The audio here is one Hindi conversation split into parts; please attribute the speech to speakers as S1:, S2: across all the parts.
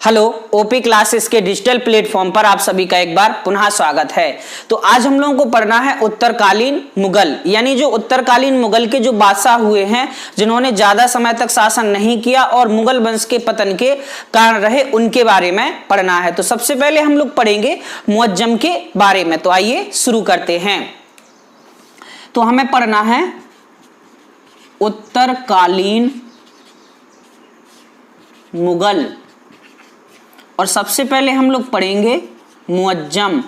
S1: हेलो, ओपी क्लासेस के डिजिटल प्लेटफॉर्म पर आप सभी का एक बार पुनः स्वागत है। तो आज हम लोगों को पढ़ना है उत्तरकालीन मुगल, यानी जो उत्तरकालीन मुगल के जो बादशाह हुए हैं, जिन्होंने ज्यादा समय तक शासन नहीं किया और मुगल वंश के पतन के कारण रहे, उनके बारे में पढ़ना है। तो सबसे पहले हम लोग पढ़ेंगे मुअज्जम के बारे में। तो आइए शुरू करते हैं। तो हमें पढ़ना है उत्तरकालीन मुगल, और सबसे पहले हम लोग पढ़ेंगे मुअज्जम।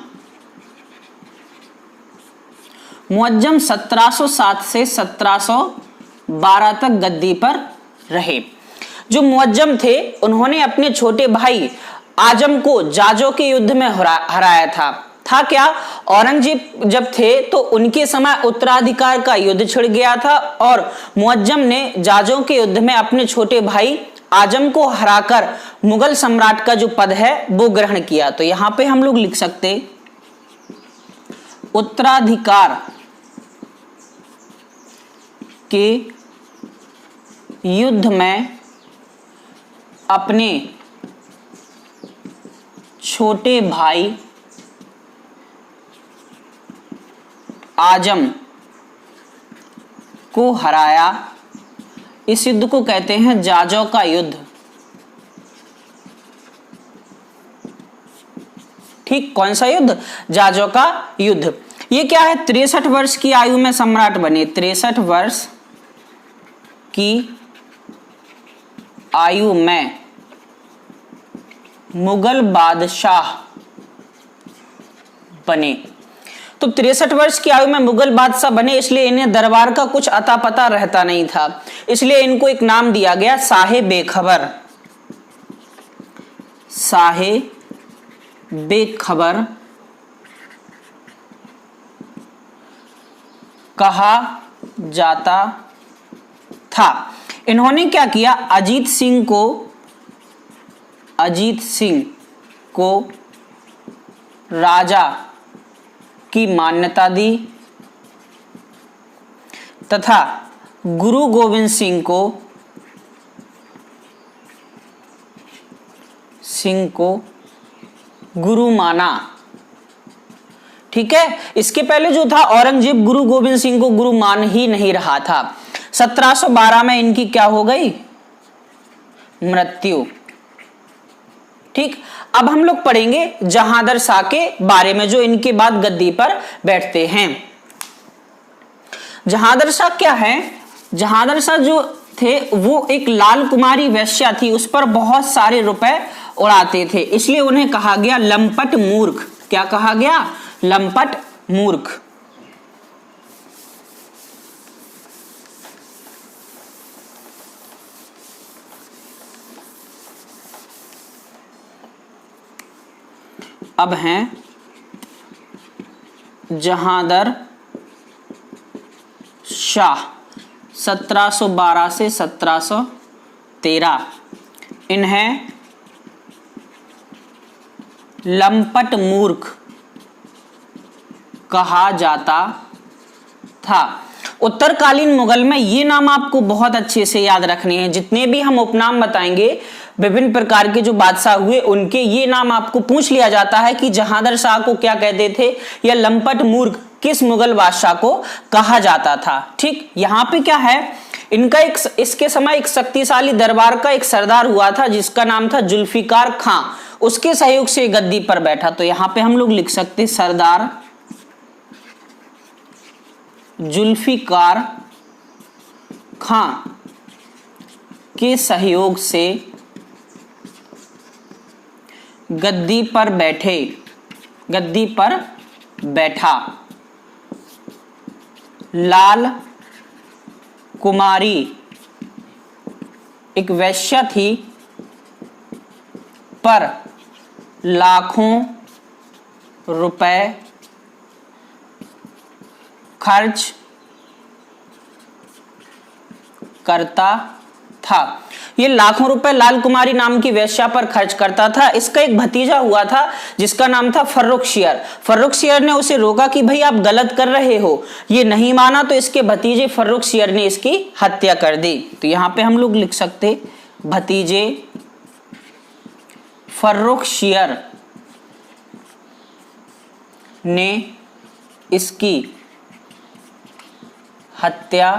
S1: मुअज्जम 1707 से 1712 तक गद्दी पर रहे। जो मुअज्जम थे, उन्होंने अपने छोटे भाई आजम को जाजो के युद्ध में हराया था क्या? औरंगजेब जब थे तो उनके समय उत्तराधिकार का युद्ध छिड़ गया था और मुअज्जम ने जाजो के युद्ध में अपने छोटे भाई आजम को हराकर मुगल सम्राट का जो पद है वो ग्रहण किया। तो यहां पे हम लोग लिख सकते उत्तराधिकार के युद्ध में अपने छोटे भाई आजम को हराया। इस युद्ध को कहते हैं जाजो का युद्ध। ठीक, कौन सा युद्ध? जाजो का युद्ध। ये क्या है? 63 वर्ष की आयु में सम्राट बने। 63 वर्ष की आयु में मुगल बादशाह बने। तो 63 वर्ष की आयु में मुगल बादशाह बने, इसलिए इन्हें दरबार का कुछ अता पता रहता नहीं था, इसलिए इनको एक नाम दिया गया साहे बेखबर। साहे बेखबर कहा जाता था। इन्होंने क्या किया? अजीत सिंह को राजा की मान्यता दी तथा गुरु गोविंद सिंह को गुरु माना। ठीक है, इसके पहले जो था औरंगजेब गुरु गोविंद सिंह को गुरु मान ही नहीं रहा था। 1712 में इनकी क्या हो गई? मृत्यु। ठीक, अब हम लोग पढ़ेंगे जहांदर शाह के बारे में, जो इनके बाद गद्दी पर बैठते हैं। जहांदर शाह क्या है? जहांदर शाह जो थे वो एक लाल कुमारी वैश्या थी, उस पर बहुत सारे रुपए उड़ाते थे, इसलिए उन्हें कहा गया लंपट मूर्ख। क्या कहा गया? लंपट मूर्ख। अब हैं जहांदर शाह 1712 से 1713। इन्हें लंपट मूर्ख कहा जाता था। उत्तरकालीन मुगल में ये नाम आपको बहुत अच्छे से याद रखने हैं। जितने भी हम उपनाम बताएंगे, विभिन्न प्रकार के जो बादशाह हुए, उनके ये नाम आपको पूछ लिया जाता है कि जहांदर शाह को क्या कहते थे, या लंपट मूर्ख किस मुगल बादशाह को कहा जाता था। ठीक, यहाँ पे क्या है? इनका इसके समय एक शक्तिशाली दरबार का एक सरदार हुआ था जिसका नाम था जुल्फिकार खां, उसके सहयोग से गद्दी पर बैठा। तो यहाँ पे हम लोग लिख सकते सरदार जुल्फिकार खां के सहयोग से गद्दी पर बैठा। लाल कुमारी एक वैश्या थी, पर लाखों रुपए खर्च करता था। ये लाखों रुपए लाल कुमारी नाम की वेश्या पर खर्च करता था। इसका एक भतीजा हुआ था जिसका नाम था फर्रुखशियर। फर्रुखशियर ने उसे रोका कि भाई आप गलत कर रहे हो, ये नहीं माना, तो इसके भतीजे फर्रुखशियर ने इसकी हत्या कर दी। तो यहां पे हम लोग लिख सकते भतीजे फर्रुखशियर ने इसकी हत्या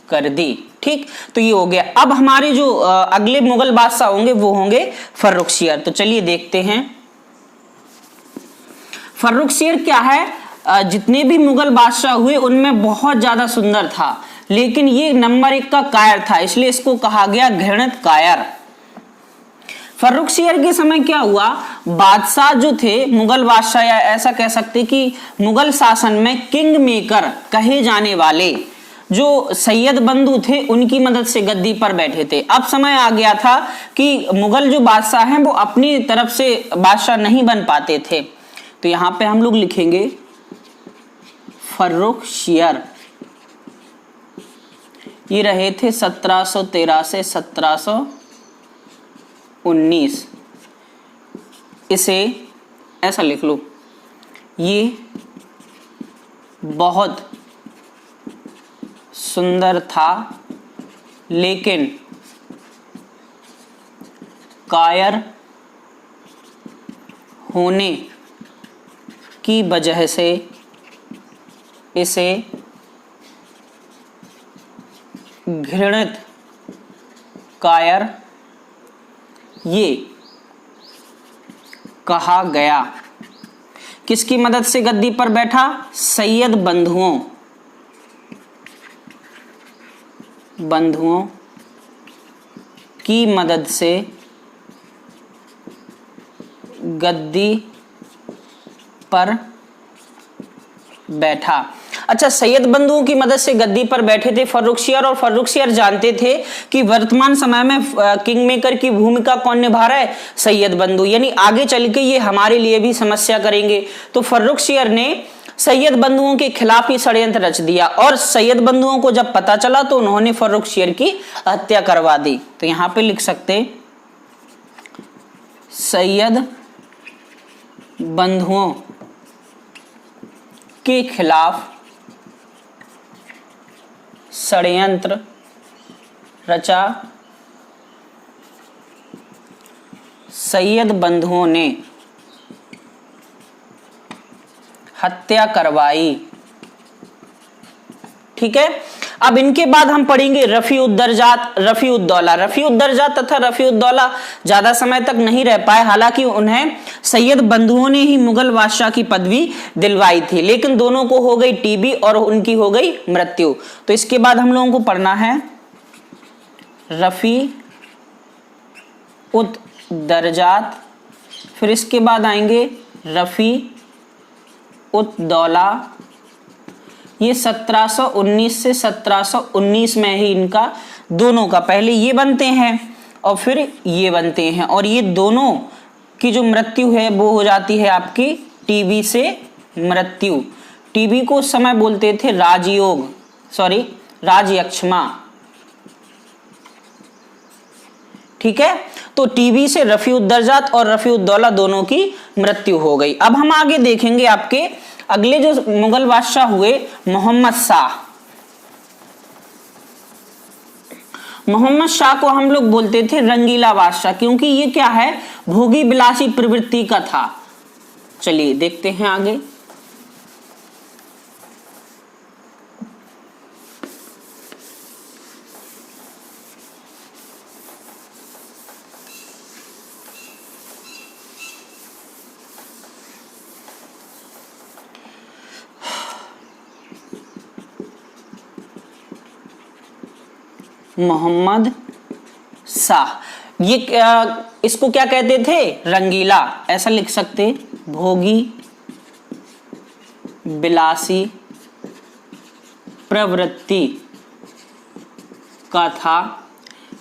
S1: कर दी। ठीक, तो ये हो गया। अब हमारे जो अगले मुगल बादशाह होंगे वो होंगे फर्रुखशियर। तो चलिए देखते हैं फर्रुखशियर क्या है। जितने भी मुगल बादशाह हुए उनमें बहुत ज्यादा सुंदर था, लेकिन ये नंबर 1 का कायर था, इसलिए इसको कहा गया घृणित कायर। फर्रुखशियर के समय क्या हुआ, बादशाह जो थे मुगल बादशाह, या ऐसा कह सकते कि मुगल शासन में किंग मेकर कहे जाने वाले जो सैयद बंधु थे उनकी मदद से गद्दी पर बैठे थे। अब समय आ गया था कि मुगल जो बादशाह हैं वो अपनी तरफ से बादशाह नहीं बन पाते थे। तो यहां पे हम लोग लिखेंगे फर्रुखशियर, ये रहे थे 1713 से 1719। इसे ऐसा लिख लो, ये बहुत सुंदर था लेकिन कायर होने की वजह से इसे घृणित कायर ये कहा गया। किसकी मदद से गद्दी पर बैठा, सैयद बंधुओं की मदद से गद्दी पर बैठा। अच्छा, सैयद बंधुओं की मदद से गद्दी पर बैठे थे फर्रुखशियर, और फर्रुखशियर जानते थे कि वर्तमान समय में किंग मेकर की भूमिका कौन निभा रहा है, सैयद बंधु, यानी आगे चल के ये हमारे लिए भी समस्या करेंगे। तो फर्रुखशियर ने सैयद बंधुओं के खिलाफ ही षड्यंत्र रच दिया, और सैयद बंधुओं को जब पता चला तो उन्होंने फर्रुखशियर की हत्या करवा दी। तो यहां पे लिख सकते सैयद बंधुओं के खिलाफ षड्यंत्र रचा, सैयद बंधुओं ने हत्या करवाई। ठीक है, अब इनके बाद हम पढ़ेंगे रफीउद्दर्जात, रफीउद्दौला। रफीउद्दर्जात तथा रफीउद्दौला ज्यादा समय तक नहीं रह पाए, हालांकि उन्हें सैयद बंधुओं ने ही मुगल बादशाह की पदवी दिलवाई थी, लेकिन दोनों को हो गई टीबी और उनकी हो गई मृत्यु। तो इसके बाद हम लोगों को पढ़ना है रफीउद्दर्जात, फिर इसके बाद आएंगे रफीउद्दौला। ये 1719 से 1719 में ही इनका दोनों का, पहले ये बनते हैं और फिर ये बनते हैं, और ये दोनों की जो मृत्यु है वो हो जाती है आपकी टीबी से मृत्यु। टीबी को उस समय बोलते थे राजयोग, सॉरी राजयक्षमा। ठीक है, तो टीबी से रफीउद्दर्जात और रफीउद्दौला दोनों की मृत्यु हो गई। अब हम आगे देखेंगे आपके अगले जो मुगल बादशाह हुए मोहम्मद शाह। मोहम्मद शाह को हम लोग बोलते थे रंगीला बादशाह, क्योंकि ये क्या है, भोगी विलासी प्रवृत्ति का था। चलिए देखते हैं आगे। मोहम्मद शाह, ये इसको क्या कहते थे, रंगीला, ऐसा लिख सकते, भोगी विलासी प्रवृत्ति का था,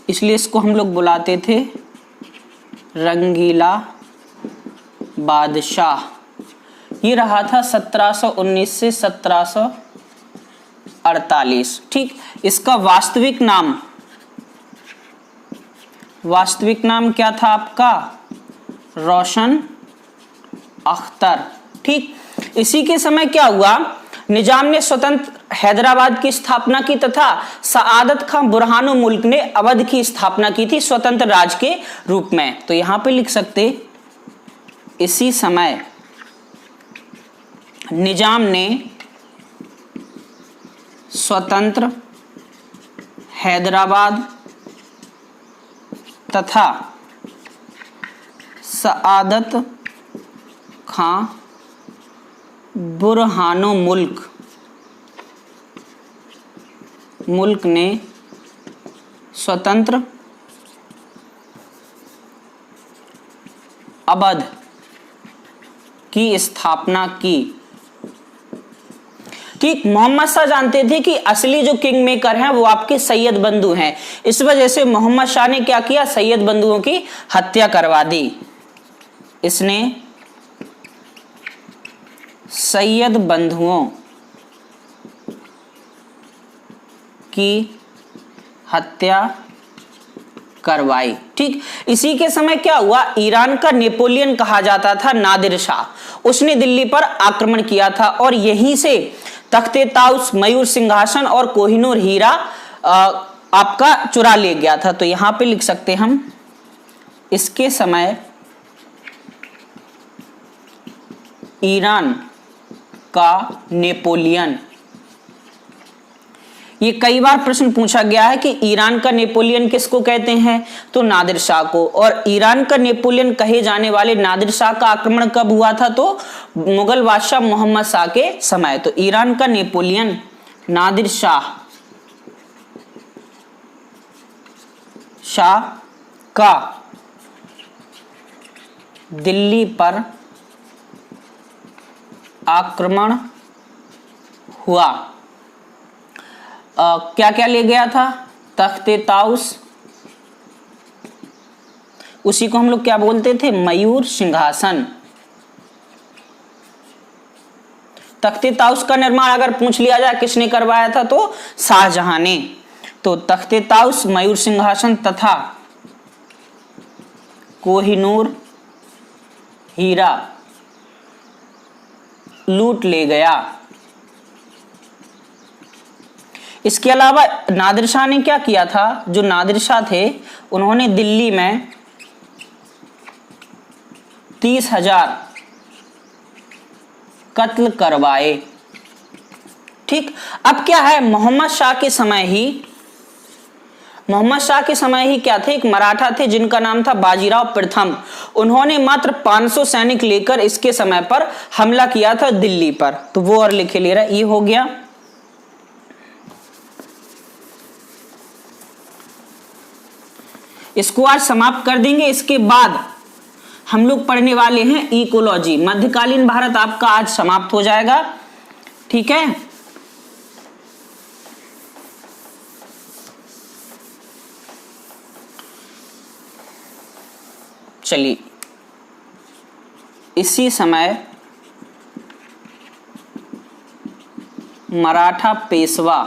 S1: इसलिए इसको हम लोग बुलाते थे रंगीला बादशाह। ये रहा था 1719 से 1748। ठीक, इसका वास्तविक नाम क्या था आपका, रोशन अख्तर। ठीक, इसी के समय क्या हुआ, निजाम ने स्वतंत्र हैदराबाद की स्थापना की तथा सआदत खां बुरहानो मुल्क ने अवध की स्थापना की थी स्वतंत्र राज्य के रूप में। तो यहां पे लिख सकते इसी समय निजाम ने स्वतंत्र हैदराबाद तथा सआदत खां बुरहानो मुल्क ने स्वतंत्र अवध की स्थापना की। ठीक, मोहम्मद शाह जानते थे कि असली जो किंग मेकर हैं वो आपके सैयद बंधु हैं, इस वजह से मोहम्मद शाह ने क्या किया, सैयद बंधुओं की हत्या करवा दी। इसने सैयद बंधुओं की हत्या करवाई। ठीक, इसी के समय क्या हुआ, ईरान का नेपोलियन कहा जाता था नादिर शाह, उसने दिल्ली पर आक्रमण किया था और यहीं से तख्ते ताउस, मयूर सिंहासन और कोहिनूर हीरा आपका चुरा ले गया था। तो यहां पे लिख सकते हम इसके समय ईरान का नेपोलियन। ये कई बार प्रश्न पूछा गया है कि ईरान का नेपोलियन किसको कहते हैं, तो नादिर शाह को। और ईरान का नेपोलियन कहे जाने वाले नादिर शाह का आक्रमण कब हुआ था, तो मुगल बादशाह मोहम्मद शाह के समय। तो ईरान का नेपोलियन नादिर शाह का दिल्ली पर आक्रमण हुआ। क्या क्या ले गया था, तख्ते ताउस, उसी को हम लोग क्या बोलते थे, मयूर सिंहासन। तख्ते ताउस का निर्माण अगर पूछ लिया जाए किसने करवाया था, तो शाहजहां ने। तो तख्ते ताउस, मयूर सिंहासन तथा कोहिनूर हीरा लूट ले गया। इसके अलावा नादिर शाह ने क्या किया था, जो नादिर शाह थे उन्होंने दिल्ली में 30,000 कत्ल करवाए। ठीक, अब क्या है, मोहम्मद शाह के समय ही क्या थे, एक मराठा थे जिनका नाम था बाजीराव प्रथम। उन्होंने मात्र 500 सैनिक लेकर इसके समय पर हमला किया था दिल्ली पर। तो वो और लिखे ले रहा, ये हो गया। इसको आज समाप्त कर देंगे। इसके बाद हम लोग पढ़ने वाले हैं इकोलॉजी। मध्यकालीन भारत आपका आज समाप्त हो जाएगा। ठीक है, चलिए, इसी समय मराठा पेशवा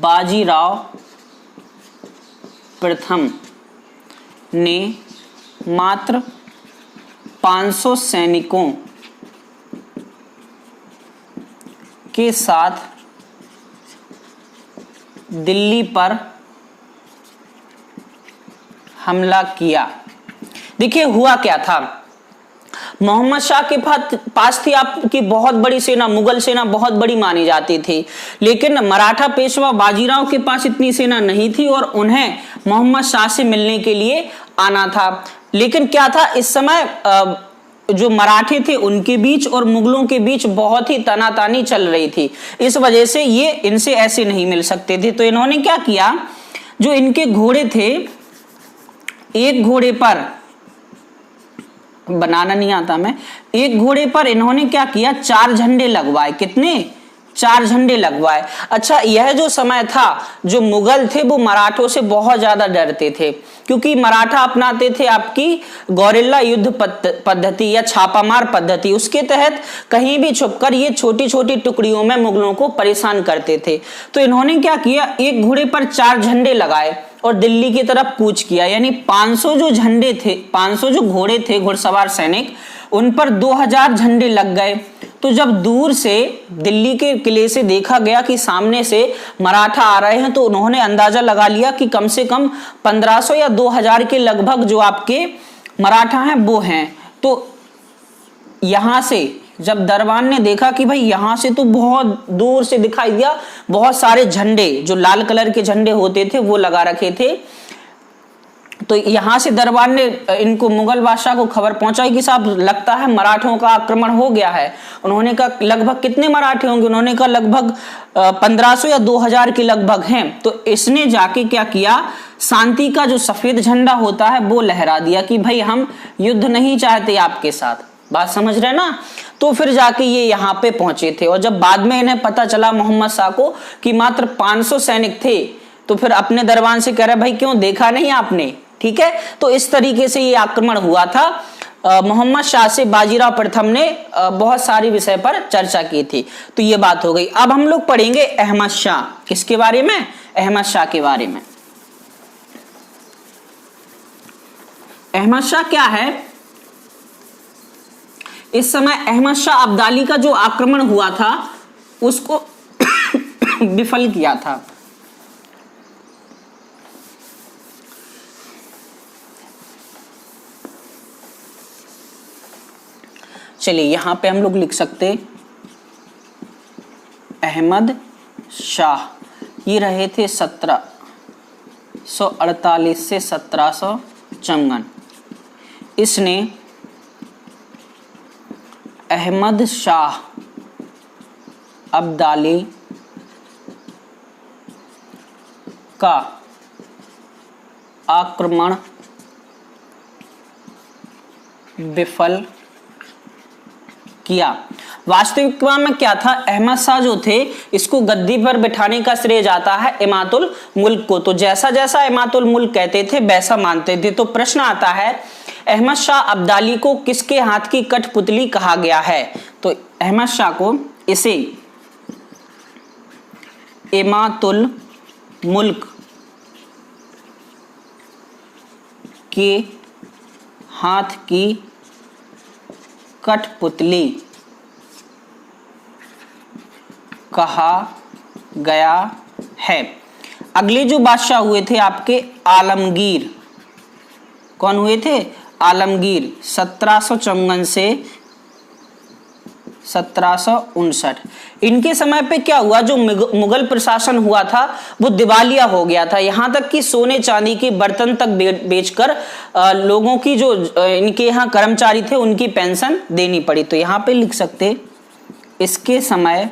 S1: बाजीराव प्रथम ने मात्र 500 सैनिकों के साथ दिल्ली पर हमला किया। देखिए हुआ क्या था, मोहम्मद शाह के पास थी आपकी बहुत बड़ी सेना, मुगल सेना बहुत बड़ी मानी जाती थी, लेकिन मराठा पेशवा बाजीराव के पास इतनी सेना नहीं थी और उन्हें मोहम्मद शाह से मिलने के लिए आना था। लेकिन क्या था, इस समय जो मराठे थे उनके बीच और मुगलों के बीच बहुत ही तनातानी चल रही थी, इस वजह से ये इनसे ऐसे नहीं मिल सकते थे। तो इन्होंने क्या किया, जो इनके घोड़े थे, एक घोड़े पर, बनाना नहीं आता मैं, एक घोड़े पर इन्होंने क्या किया, 4 झंडे लगवाए। कितने, 4 झंडे लगवाए। अच्छा, यह जो समय था, जो मुगल थे वो मराठों से बहुत ज्यादा डरते थे, क्योंकि मराठा अपनाते थे आपकी गौरिल्ला युद्ध पद्धति या छापामार पद्धति। उसके तहत कहीं भी छुपकर ये छोटी छोटी टुकड़ियों में मुगलों को परेशान करते थे। तो इन्होंने क्या किया, एक घोड़े पर 4 झंडे लगाए और दिल्ली की तरफ कूच किया। यानी 500 जो झंडे थे, 500 जो घोड़े थे, घुड़सवार सैनिक, उन पर 2000 झंडे लग गए। तो जब दूर से दिल्ली के किले से देखा गया कि सामने से मराठा आ रहे हैं, तो उन्होंने अंदाजा लगा लिया कि कम से कम 1500 या 2000 के लगभग जो आपके मराठा हैं वो हैं। तो यहां से जब दरबान ने देखा कि भाई यहां से तो बहुत दूर से दिखाई दिया, बहुत सारे झंडे जो लाल कलर के झंडे होते थे वो लगा रखे थे, तो यहां से दरबार ने इनको मुगल बादशाह को खबर पहुंचाई कि साहब लगता है मराठों का आक्रमण हो गया है। उन्होंने कहा लगभग कितने मराठे होंगे, उन्होंने कहा लगभग 1500 या 2000 के लगभग हैं। तो इसने जाके क्या किया, शांति का जो सफेद झंडा होता है वो लहरा दिया कि भाई हम युद्ध नहीं चाहते आपके साथ, बात समझ रहे ना। तो फिर जाके ये यहाँ पे पहुंचे थे, और जब बाद में इन्हें पता चला मोहम्मद शाह को कि मात्र 500 सैनिक थे, तो फिर अपने दरबान से कह रहे भाई क्यों देखा नहीं आपने, ठीक है। तो इस तरीके से ये आक्रमण हुआ था। मोहम्मद शाह से बाजीराव प्रथम ने बहुत सारी विषय पर चर्चा की थी। तो ये बात हो गई। अब हम लोग पढ़ेंगे अहमद शाह। किसके बारे में? अहमद शाह के बारे में। अहमद शाह क्या है? इस समय अहमद शाह अब्दाली का जो आक्रमण हुआ था उसको विफल किया था। चलिए यहां पे हम लोग लिख सकते अहमद शाह, ये रहे थे 1748 से 1754। इसने अहमद शाह अब्दाली का आक्रमण विफल किया। वास्तविकता में क्या था, अहमद शाह जो थे इसको गद्दी पर बिठाने का श्रेय जाता है इमातुल मुल्क को। तो जैसा जैसा इमातुल मुल्क कहते थे वैसा मानते थे। तो प्रश्न आता है अहमद शाह अब्दाली को किसके हाथ की कठपुतली कहा गया है? तो अहमद शाह को इसे इमातुल मुल्क के हाथ की कठपुतली कहा गया है। अगले जो बादशाह हुए थे आपके आलमगीर, कौन हुए थे? आलमगीर 1754 से 1759। इनके समय पे क्या हुआ, जो मुगल प्रशासन हुआ था वो दिवालिया हो गया था। यहां तक कि सोने चांदी के बर्तन तक बेचकर लोगों की जो इनके यहाँ कर्मचारी थे उनकी पेंशन देनी पड़ी। तो यहां पे लिख सकते इसके समय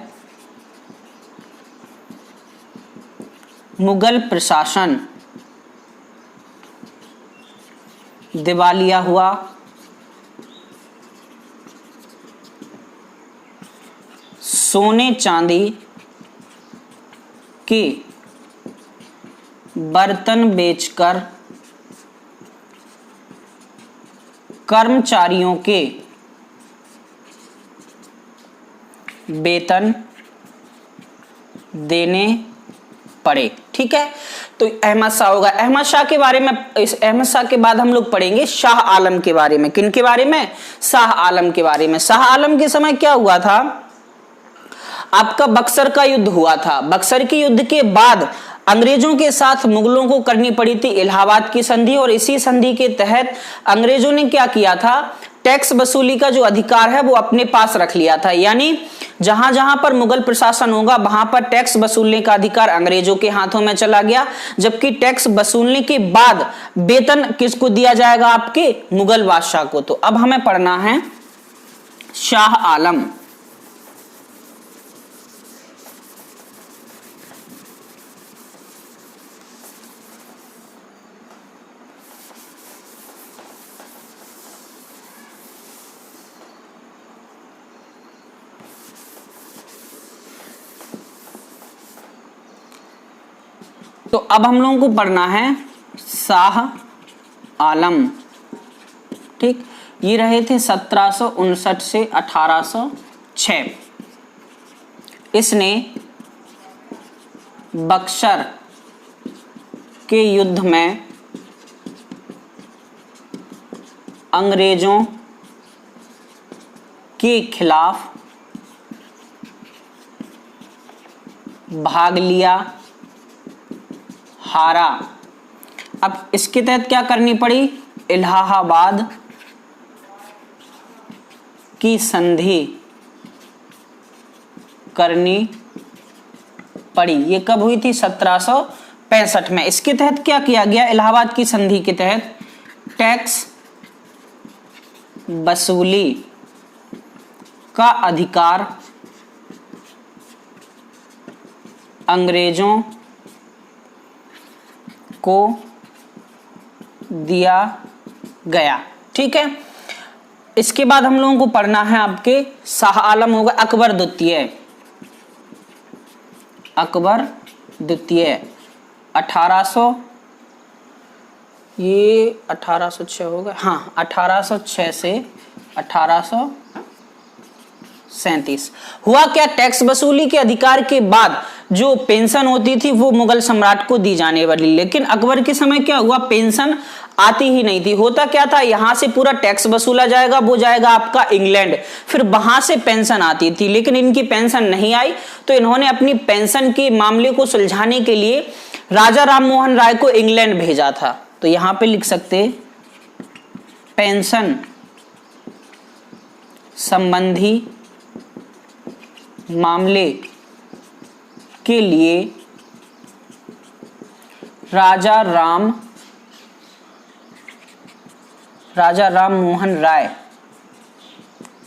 S1: मुगल प्रशासन दिवालिया हुआ, सोने चांदी के बर्तन बेचकर कर्मचारियों के वेतन देने पड़े। ठीक है, तो अहमद शाह होगा। अहमद शाह के बारे में, इस अहमद शाह के बाद हम लोग पढ़ेंगे शाह आलम के बारे में। किन के बारे में? शाह आलम के बारे में। शाह आलम के समय क्या हुआ था, आपका बक्सर का युद्ध हुआ था। बक्सर के युद्ध के बाद अंग्रेजों के साथ मुगलों को करनी पड़ी थी इलाहाबाद की संधि, और इसी संधि के तहत अंग्रेजों ने क्या किया था, टैक्स वसूली का जो अधिकार है वो अपने पास रख लिया था। यानी जहां जहां पर मुगल प्रशासन होगा वहां पर टैक्स वसूलने का अधिकार अंग्रेजों के हाथों में चला गया, जबकि टैक्स वसूलने के बाद वेतन किसको दिया जाएगा, आपके मुगल बादशाह को। तो अब हमें पढ़ना है शाह आलम। तो अब हम लोगों को पढ़ना है शाह आलम। ठीक, ये रहे थे 1759 से 1806। इसने बक्सर के युद्ध में अंग्रेजों के खिलाफ भाग लिया, हारा। अब इसके तहत क्या करनी पड़ी? इलाहाबाद की संधि करनी पड़ी। ये कब हुई थी? 1765 में। इसके तहत क्या किया गया? इलाहाबाद की संधि के तहत टैक्स वसूली का अधिकार अंग्रेजों को दिया गया। ठीक है, इसके बाद हम लोगों को पढ़ना है आपके शाह आलम होगा अकबर द्वितीय। अकबर द्वितीय 1806 होगा, हाँ 1806 से 1837। हुआ क्या? टैक्स वसूली के अधिकार के बाद जो पेंशन होती थी वो मुगल सम्राट को दी जाने वाली, लेकिन अकबर के समय क्या हुआ? पेंशन आती ही नहीं थी। होता क्या था? यहां से पूरा टैक्स वसूला जाएगा, वो जाएगा आपका इंग्लैंड, फिर वहां से पेंशन आती थी, लेकिन इनकी पेंशन नहीं आई। तो इन्होंने अपनी पेंशन के मामले को सुलझाने के लिए राजा राममोहन राय को इंग्लैंड भेजा था। तो यहां पे लिख सकते पेंशन संबंधी मामले के लिए राजा राममोहन राय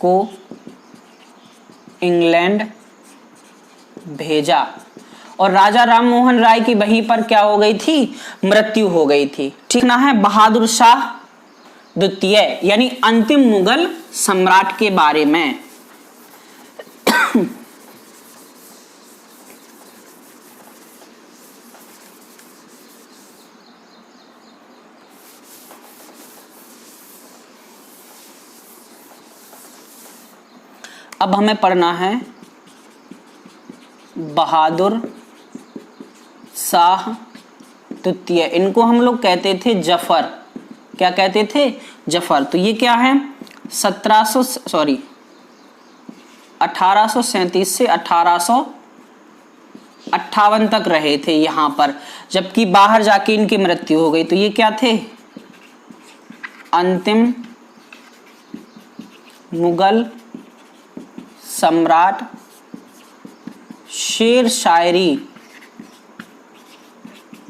S1: को इंग्लैंड भेजा, और राजा राममोहन राय की वहीं पर क्या हो गई थी? मृत्यु हो गई थी। ठीक ना है, बहादुर शाह द्वितीय यानी अंतिम मुगल सम्राट के बारे में। अब हमें पढ़ना है बहादुर शाह द्वितीय। इनको हम लोग कहते थे जफर। क्या कहते थे? जफर। तो ये क्या है? 1837 से 1858 तक रहे थे यहां पर, जबकि बाहर जाके इनकी मृत्यु हो गई। तो ये क्या थे? अंतिम मुगल सम्राट। शेर शायरी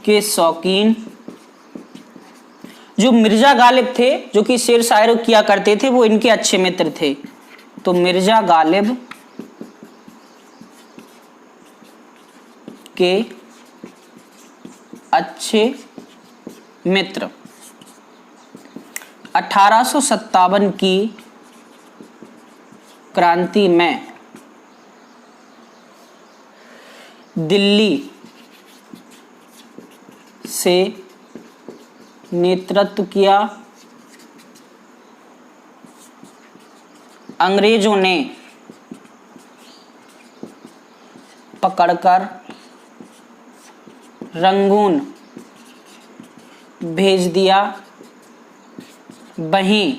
S1: के शौकीन। जो मिर्जा गालिब थे, जो कि शेर शायरी किया करते थे, वो इनके अच्छे मित्र थे। तो मिर्जा गालिब के अच्छे मित्र। 1857 की क्रांति में दिल्ली से नेतृत्व किया। अंग्रेजों ने पकड़कर रंगून भेज दिया। वहीं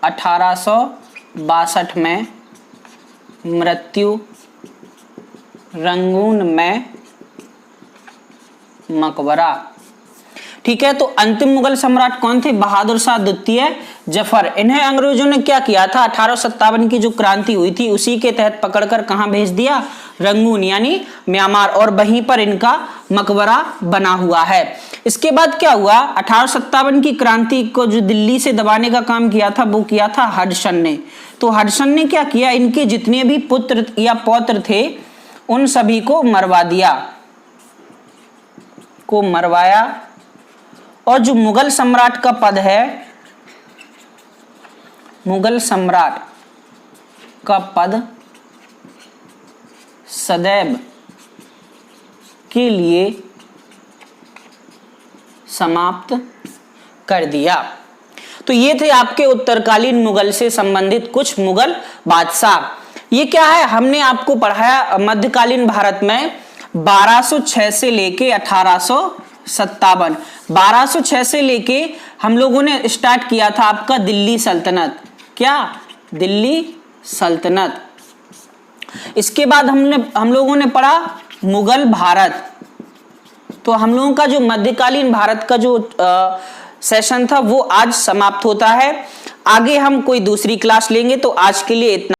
S1: 1862 में मृत्यु रंगून में मकबरा। ठीक है, तो अंतिम मुगल सम्राट कौन थे? बहादुर शाह द्वितीय जफर। इन्हें अंग्रेजों ने क्या किया था? 1857 की जो क्रांति हुई थी उसी के तहत पकड़कर कहां भेज दिया? रंगून यानी म्यांमार, और वहीं पर इनका मकबरा बना हुआ है। इसके बाद क्या हुआ? 1857 की क्रांति को जो दिल्ली से दबाने का काम किया था वो किया था हडसन ने। तो हडसन ने क्या किया? इनके जितने भी पुत्र या पौत्र थे उन सभी को मरवाया, और जो मुगल सम्राट का पद है, मुगल सम्राट का पद सदैव के लिए समाप्त कर दिया। तो ये थे आपके उत्तरकालीन मुगल से संबंधित कुछ मुगल बादशाह। ये क्या है? हमने आपको पढ़ाया मध्यकालीन भारत में 1206 से लेके 1857। 1206 से लेके हम लोगों ने स्टार्ट किया था आपका दिल्ली सल्तनत। क्या? दिल्ली सल्तनत। इसके बाद हम लोगों ने पढ़ा मुगल भारत। तो हम लोगों का जो मध्यकालीन भारत का जो सेशन था वो आज समाप्त होता है। आगे हम कोई दूसरी क्लास लेंगे, तो आज के लिए इतना।